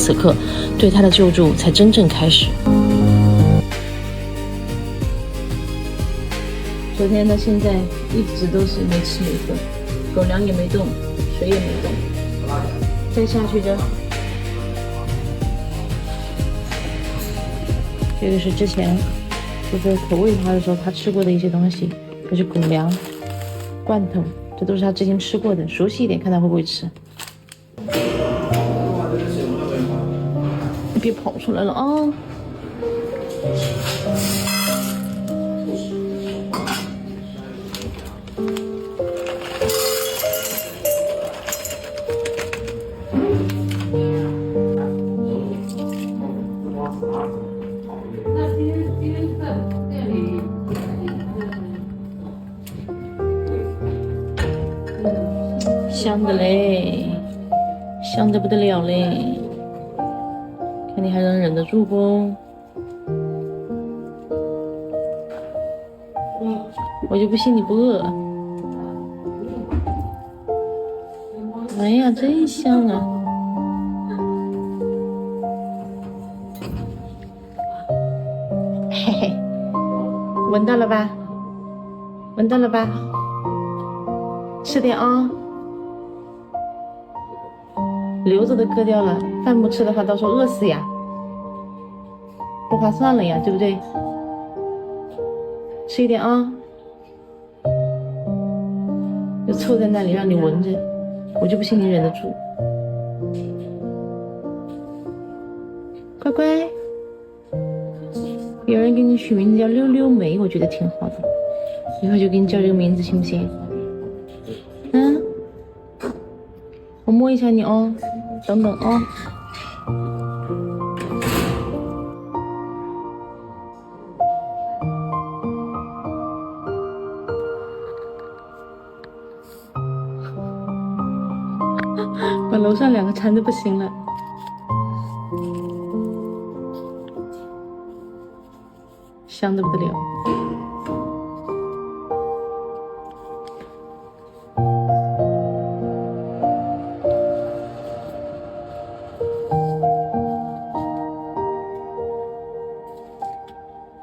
此刻，对他的救助才真正开始。昨天到现在一直都是没吃没喝，狗粮也没动，水也没动，再下去就。这个是之前就是投喂它的时候他吃过的一些东西，这是狗粮、罐头，这都是他之前吃过的，熟悉一点看他会不会吃。别跑出来了啊！香的嘞，香的不得了嘞！看你还能忍得住不？我就不信你不饿。哎呀，真香啊！嘿嘿，闻到了吧？闻到了吧？吃点啊！留着都割掉了，饭不吃的话，到时候饿死呀，不划算了呀，对不对？吃一点啊，就凑在那里让你闻着，我就不信你忍得住。乖乖，有人给你取名字叫溜溜梅，我觉得挺好的，以后就给你叫这个名字，行不行？嗯，我摸一下你哦。等等哦，把楼上两个馋的不行了。香的不得了。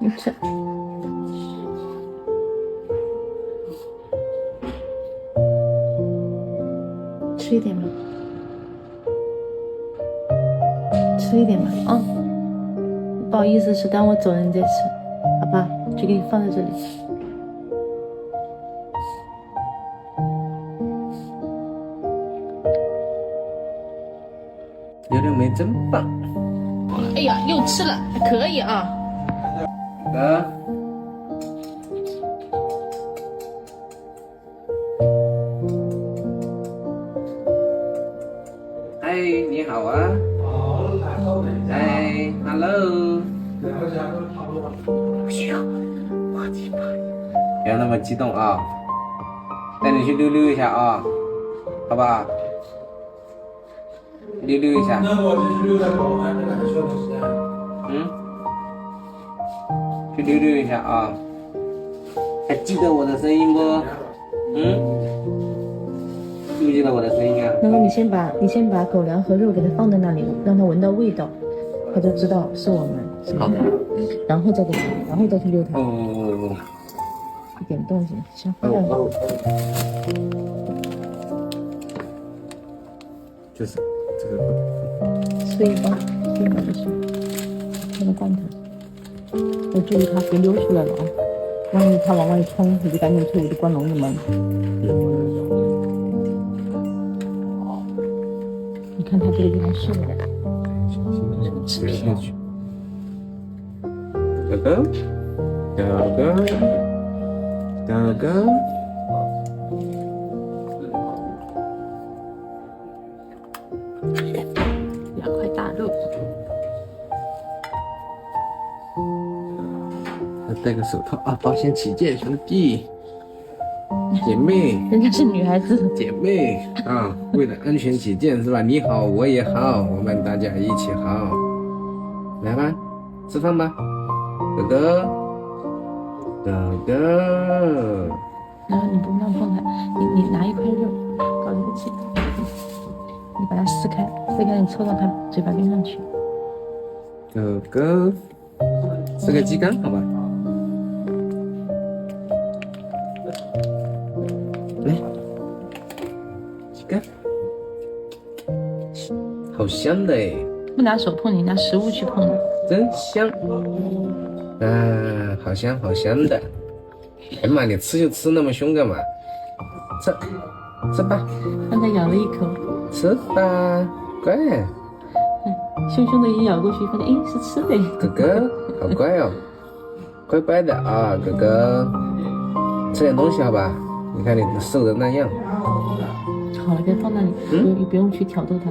你吃，吃一点吧，吃一点吧啊！不好意思吃，等我走了你再吃，好吧？就给你放在这里。溜溜梅真棒！哎呀，又吃了，可以啊。嗨，你好啊！哎 ，hello！ 哎呦，我的妈呀！不要那么激动啊！带你去溜溜一下啊，好不好？溜溜一下。那我就是溜在狗还那个还需要点时间。去溜溜一下啊！还记得我的声音不？记不记得我的声音啊？然后你先把狗粮和肉给它放在那里，让它闻到味道，它就知道是我们。好的。然后再给它，然后再去溜它。哦。一点动静，像坏了。就是这个。吃一包就行。这个罐头。我注意它别溜出来了啊！万一它往外冲，你就赶紧退，我就关笼子门。你看它这个地方瘦的，吃下去。哥哥，哥哥，哥哥。2块大肉。戴个手套啊，保险起见，兄弟姐妹，人家是女孩子，姐妹啊，为了安全起见是吧？你好，我也好，我们大家一起好。来吧，吃饭吧，哥哥，哥哥。然后你不让碰它，你拿一块肉，搞这个气，你把它撕开，撕开你凑到它嘴巴边上去。狗狗，吃个鸡肝好吧？来，鸡肝，好香的哎！不拿手碰你，拿食物去碰你。真香，啊，好香好香的。哎妈，你吃就吃那么凶干嘛？吃吧，刚才咬了一口，吃吧，乖。凶凶的一咬过去，发现诶是吃的。哥哥好乖哦，乖乖的啊，哥哥，吃点东西好吧？你看你瘦的那样。好了，别放那里，你不用去挑逗它。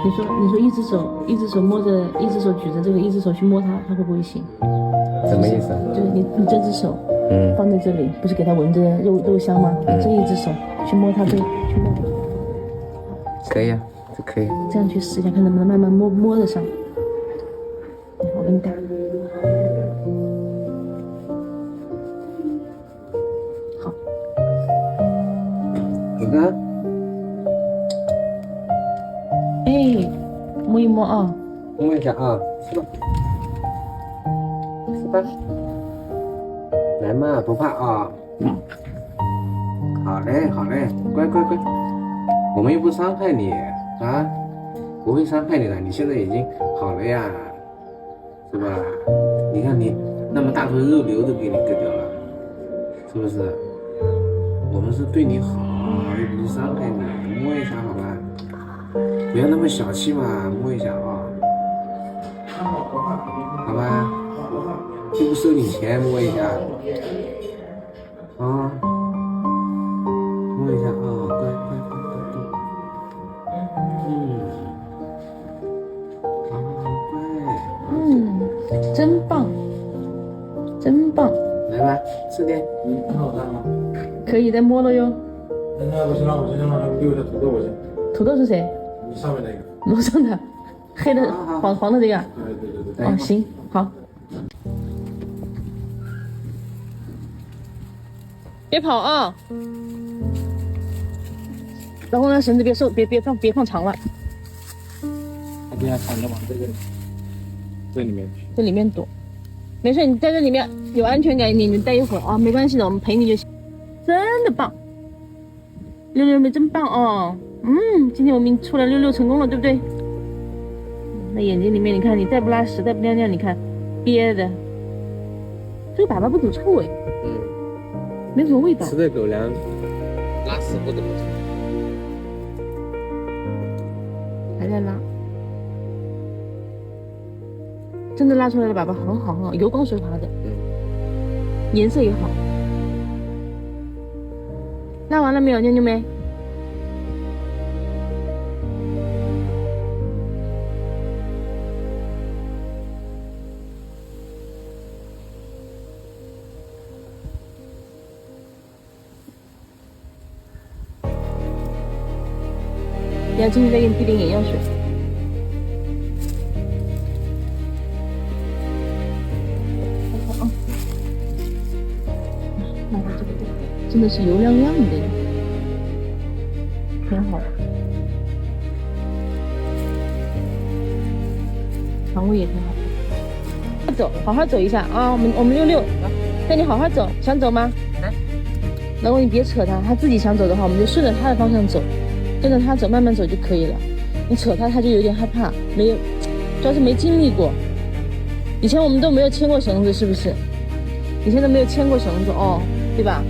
你说一只手摸着，一只手举着这个，一只手去摸它，它会不会醒？什么意思啊？就是你这只手，放在这里，不是给它闻着肉香吗？这一只手去摸它，去摸。可以啊，这可以。这样去试一下，看能不能慢慢摸得上。我给你打。好。哥哥。哎，摸一摸啊。摸一下啊，吃吧。吃吧。来嘛，不怕啊。好嘞，好嘞，乖乖乖。我们又不伤害你啊，不会伤害你的。你现在已经好了呀，是吧？你看你那么大块肉瘤都给你割掉了，是不是？我们是对你好，又不是伤害你。摸一下好吧，不要那么小气嘛，摸一下啊，好吧？又不收你钱，摸一下啊，摸一下啊，乖乖乖乖乖。真棒，真棒！来吧，吃点。可以再摸了哟。我先让给我的土豆，我先。土豆是谁？你上面那个。楼上的，黑的黄的这个。对。哦，行，好。别跑啊！然后呢，绳子别放长了。他这样躺着往这里面去。这里面躲，没事，你在这里面有安全感，你待一会儿啊，没关系的，我们陪你就行。真的棒，六六妹真棒哦。今天我们出来6成功了，对不对？那眼睛里面，你看你再不拉屎，再不尿尿，你看憋的，这个粑粑不走臭味，没什么味道。吃的狗粮，拉屎不怎么臭。还在拉。真的拉出来的粑粑很好很好，油光水滑的，颜色也好。拉完了没有，妞妞妹？等下进去再给你滴点眼药水。真的是油亮亮的，挺好的，肠胃也挺好。走，好好走一下啊！我们6，带你好好走，想走吗？来，然后你别扯他，他自己想走的话，我们就顺着他的方向走，跟着他走，慢慢走就可以了。你扯他，他就有点害怕，没有，主要是没经历过。以前我们都没有牵过绳子，是不是？以前都没有牵过绳子哦，对吧？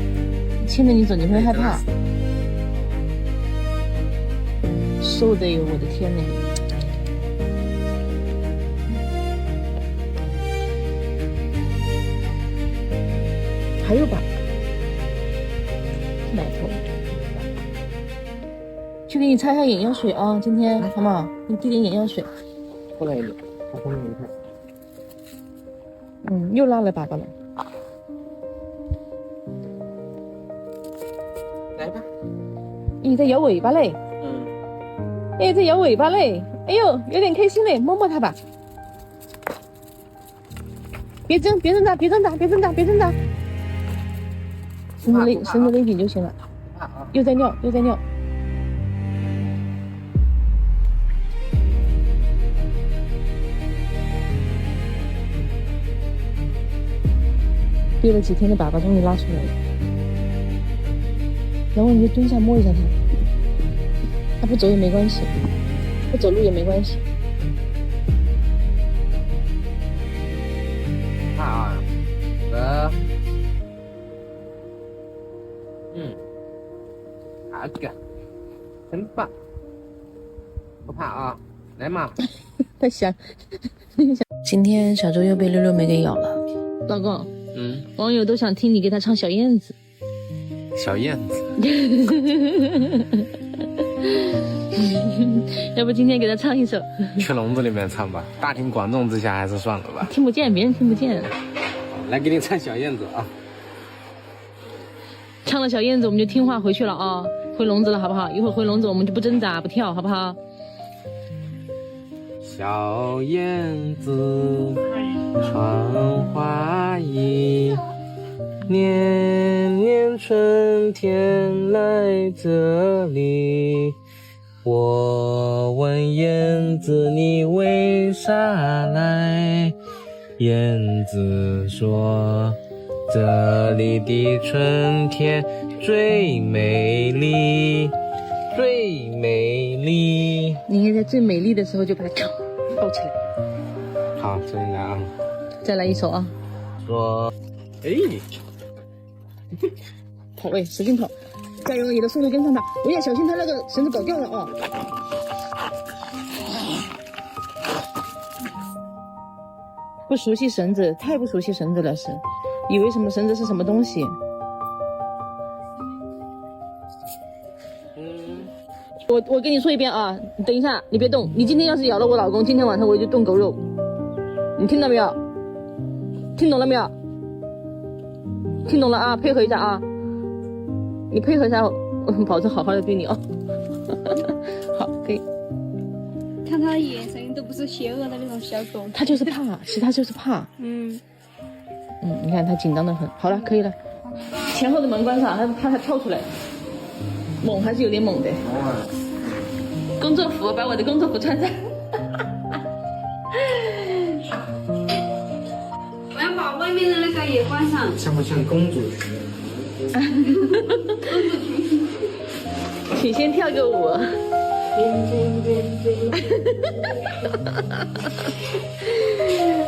牵着你走，你会害怕。瘦的哟，我的天呐！还有吧，奶头。去给你擦一下眼药水啊，今天好不好？给你滴点眼药水。过来一点，往后面一看。又拉了粑粑了。来吧。你在摇尾巴嘞？哎，在摇尾巴嘞！哎呦，有点开心嘞，摸摸它吧。别挣扎，别挣扎。绳子勒紧就行了。又在尿。憋了几天的粑粑终于拉出来了。然后你就蹲下摸一下它，它不走也没关系，不走路也没关系。怕啊，好的，真棒，不怕啊，来嘛。他想，今天小周又被六六梅给咬了。老公，网友都想听你给他唱小燕子。小燕子，要不今天给他唱一首？去笼子里面唱吧，大庭广众之下还是算了吧。听不见，别人听不见。来给你唱小燕子啊！唱了小燕子，我们就听话回去了啊，回笼子了，好不好？一会儿回笼子，我们就不挣扎不跳，好不好？小燕子穿花衣，年年春天来这里。我问燕子你为啥来？燕子说这里的春天最美丽，最美丽。你应该在最美丽的时候就把它抱起来。好，这样啊，再来一首啊！说，哎，跑位，使劲跑，加油！你的速度跟上它，我要小心它那个绳子搞掉了啊！不熟悉绳子，太不熟悉绳子了，是以为什么绳子是什么东西？我跟你说一遍啊，你等一下，你别动。你今天要是咬了我老公，今天晚上我就炖狗肉。你听到没有？听懂了没有？听懂了啊，配合一下啊。你配合一下，我保证好好的对你哦。好，可以。看他的眼神都不是邪恶的那种小狗，他就是怕，其实他就是怕。你看他紧张的很。好了，可以了。前后的门关上，他怕他跳出来。猛还是有点猛的。工作服，把我的工作服穿上。我要把外面的那个也关上。像不像公主裙？请先跳个舞。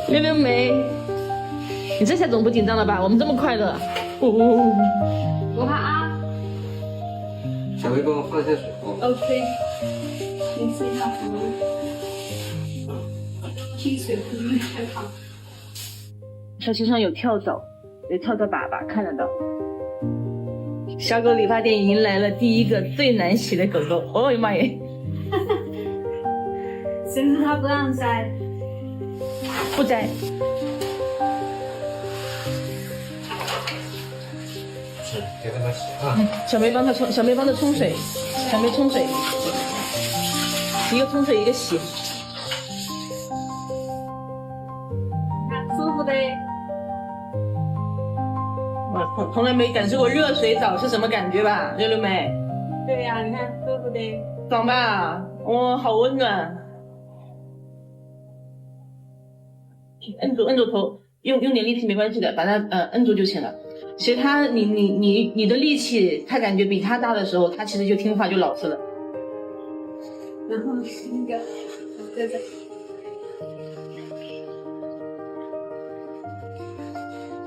六六梅，你这下总不紧张了吧？我们这么快乐。不怕啊。小薇帮我放下水哦。OK。你试一下服务。清水服务还好。小旗上有跳蚤，有跳蚤粑粑，看得到。小狗理发店迎来了第一个最难洗的狗狗。哦呦妈耶！谁说他不让摘？不摘。是，给他们洗啊。小梅帮他冲，小梅帮他冲水，小梅冲水，一个冲水一个洗。看舒服的。我从来没感受过热水澡是什么感觉吧，六六梅？对呀，你看舒服的。爽吧？哇，好温暖。摁住头，用点力气没关系的，把它摁住就行了。其实他你的力气，他感觉比他大的时候，他其实就听话就老实了。然后那个对。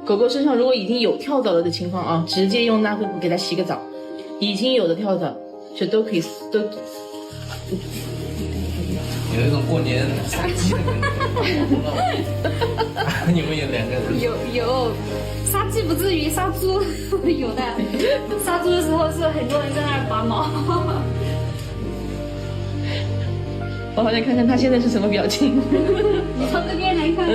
狗狗身上如果已经有跳蚤了的情况啊，直接用拉灰布给它洗个澡。已经有的跳蚤，就都可以都。有一种过年杀鸡的感觉。你们有两个人？有，杀鸡不至于，杀猪有的。杀猪的时候是很多人在那儿拔毛。我好想看看他现在是什么表情。你从这边来看。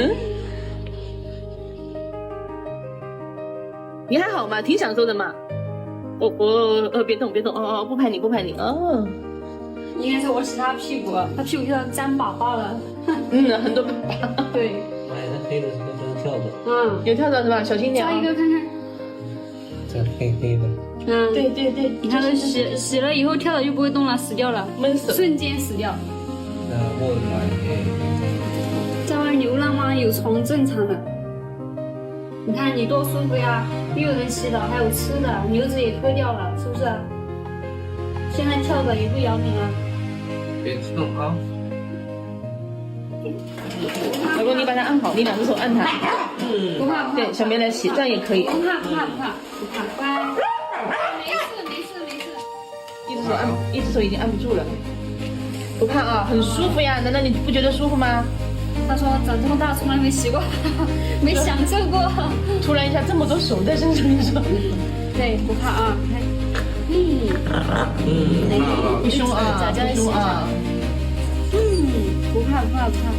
你还好吗？挺享受的嘛。别动，不拍你哦。应该是我洗他屁股，他屁股上沾粑粑了。很多粑粑。对。哎，那黑的是个真跳蚤。有跳蚤是吧？小心点。抓一个看看。这黑黑的。对。你看它洗了以后跳蚤就不会动了，死掉了，闷死了，瞬间死掉。我的妈耶！在外流浪吗？有虫正常的。你看你多舒服呀，又有人洗澡，还有吃的，牛子也脱掉了，是不是？现在跳蚤也不咬你了。别动啊！老公，你把它按好，你两只手按它。不怕不怕，对，小棉来洗，这样也可以。不怕不怕不怕不怕，乖。没事没事没事。一只手已经按不住了。不怕啊，很舒服呀，难道你不觉得舒服吗？他说长这么大从来没洗过，没享受过。突然一下这么多手在身上，你说？对，不怕啊，看，不凶啊，不凶啊。不怕不怕不怕。